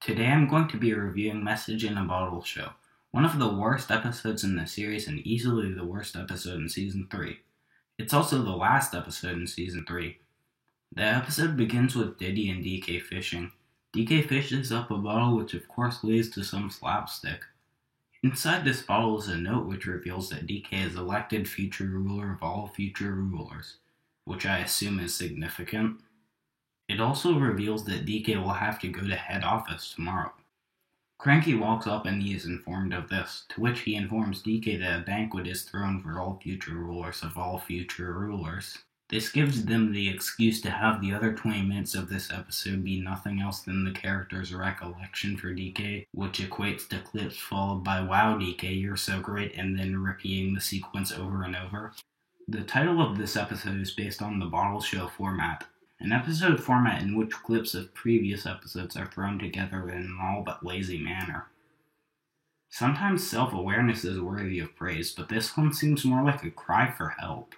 Today I'm going to be reviewing Message in a Bottle Show, one of the worst episodes in the series and easily the worst episode in Season 3. It's also the last episode in Season 3. The episode begins with Diddy and DK fishing. DK fishes up a bottle which of course leads to some slapstick. Inside this bottle is a note which reveals that DK is elected future ruler of all future rulers, which I assume is significant. It also reveals that DK will have to go to head office tomorrow. Cranky walks up and he is informed of this, to which he informs DK that a banquet is thrown for all future rulers of all future rulers. This gives them the excuse to have the other 20 minutes of this episode be nothing else than the character's recollection for DK, which equates to clips followed by "Wow DK, you're so great," and then repeating the sequence over and over. The title of this episode is based on the Bottle Show format, an episode format in which clips of previous episodes are thrown together in an all but lazy manner. Sometimes self-awareness is worthy of praise, but this one seems more like a cry for help.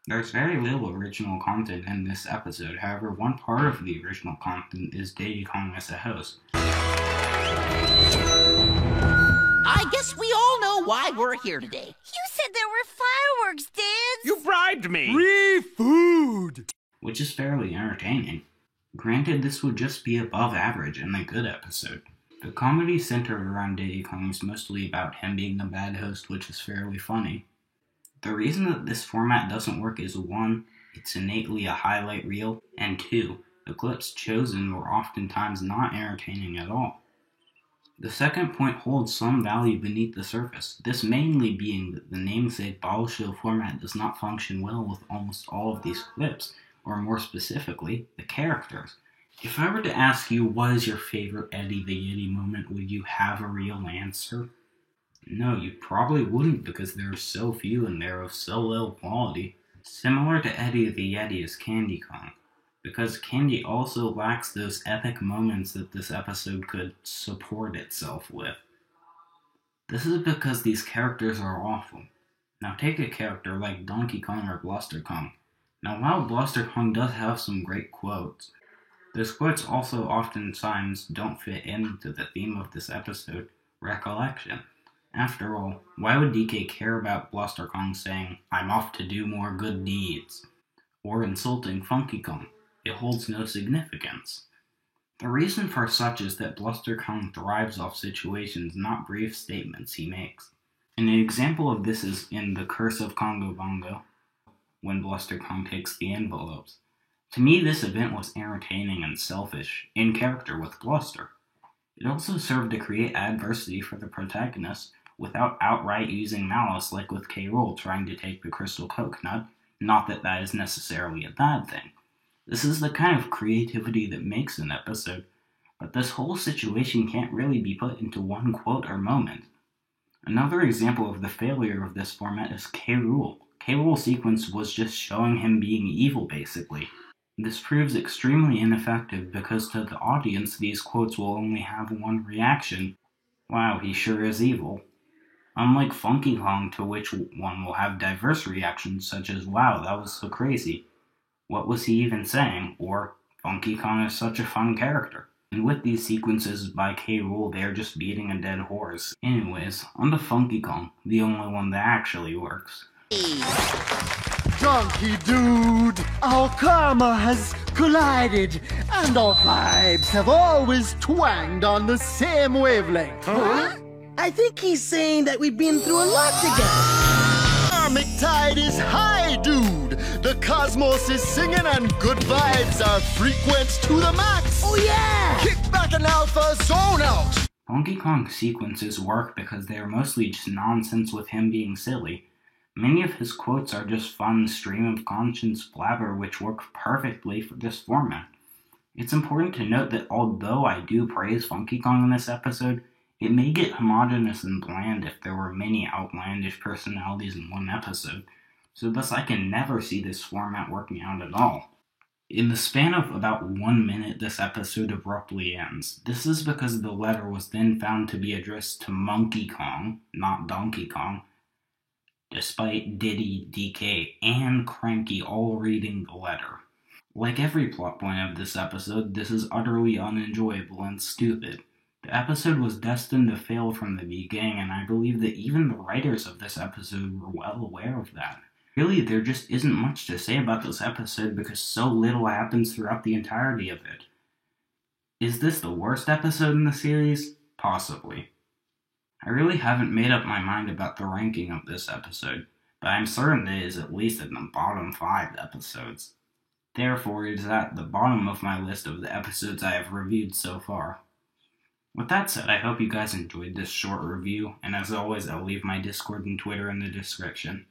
There's very little original content in this episode, however one part of the original content is Diddy Kong as a host. I guess we all know why we're here today. You said there were fireworks, Dids! You bribed me! Free food! Which is fairly entertaining. Granted, this would just be above average in a good episode. The comedy centered around Diddy Kong is mostly about him being the bad host, which is fairly funny. The reason that this format doesn't work is 1, it's innately a highlight reel, and 2, the clips chosen were oftentimes not entertaining at all. The second point holds some value beneath the surface, this mainly being that the namesake Bottle Show format does not function well with almost all of these clips, or more specifically, the characters. If I were to ask you what is your favorite Eddie the Yeti moment, would you have a real answer? No, you probably wouldn't because there are so few and they're of so little quality. Similar to Eddie the Yeti is Candy Kong, because Candy also lacks those epic moments that this episode could support itself with. This is because these characters are awful. Now take a character like Donkey Kong or Bluster Kong. Now while Bluster Kong does have some great quotes, those quotes also oftentimes don't fit into the theme of this episode, recollection. After all, why would DK care about Bluster Kong saying, "I'm off to do more good deeds," or insulting Funky Kong? It holds no significance. The reason for such is that Bluster Kong thrives off situations, not brief statements he makes. An example of this is in The Curse of Congo Bongo, when Bluster Kong takes the envelopes. To me, this event was entertaining and selfish, in character with Bluster. It also served to create adversity for the protagonist, without outright using malice like with K. Rool trying to take the crystal coconut, not that that is necessarily a bad thing. This is the kind of creativity that makes an episode, but this whole situation can't really be put into one quote or moment. Another example of the failure of this format is K. Rool. K. Rool's sequence was just showing him being evil, basically. This proves extremely ineffective because to the audience these quotes will only have one reaction: "Wow, he sure is evil." Unlike Funky Kong, to which one will have diverse reactions such as, "Wow, that was so crazy. What was he even saying?" or "Funky Kong is such a fun character." And with these sequences by K. Rool, they are just beating a dead horse. Anyways, on to Funky Kong, the only one that actually works. Donkey Dude! Our karma has collided, and our vibes have always twanged on the same wavelength. Huh? I think he's saying that we've been through a lot together. Karmic tide is high, dude! The cosmos is singing and good vibes are frequent to the max! Oh yeah! Kick back and alpha zone out! Funky Kong's sequences work because they are mostly just nonsense with him being silly. Many of his quotes are just fun stream-of-conscience blabber which work perfectly for this format. It's important to note that although I do praise Funky Kong in this episode, it may get homogeneous and bland if there were many outlandish personalities in one episode, so thus I can never see this format working out at all. In the span of about 1 minute, this episode abruptly ends. This is because the letter was then found to be addressed to Monkey Kong, not Donkey Kong, despite Diddy, DK, and Cranky all reading the letter. Like every plot point of this episode, this is utterly unenjoyable and stupid. The episode was destined to fail from the beginning, and I believe that even the writers of this episode were well aware of that. Really, there just isn't much to say about this episode because so little happens throughout the entirety of it. Is this the worst episode in the series? Possibly. I really haven't made up my mind about the ranking of this episode, but I'm certain that it is at least in the bottom 5 episodes. Therefore, it is at the bottom of my list of the episodes I have reviewed so far. With that said, I hope you guys enjoyed this short review, and as always, I'll leave my Discord and Twitter in the description.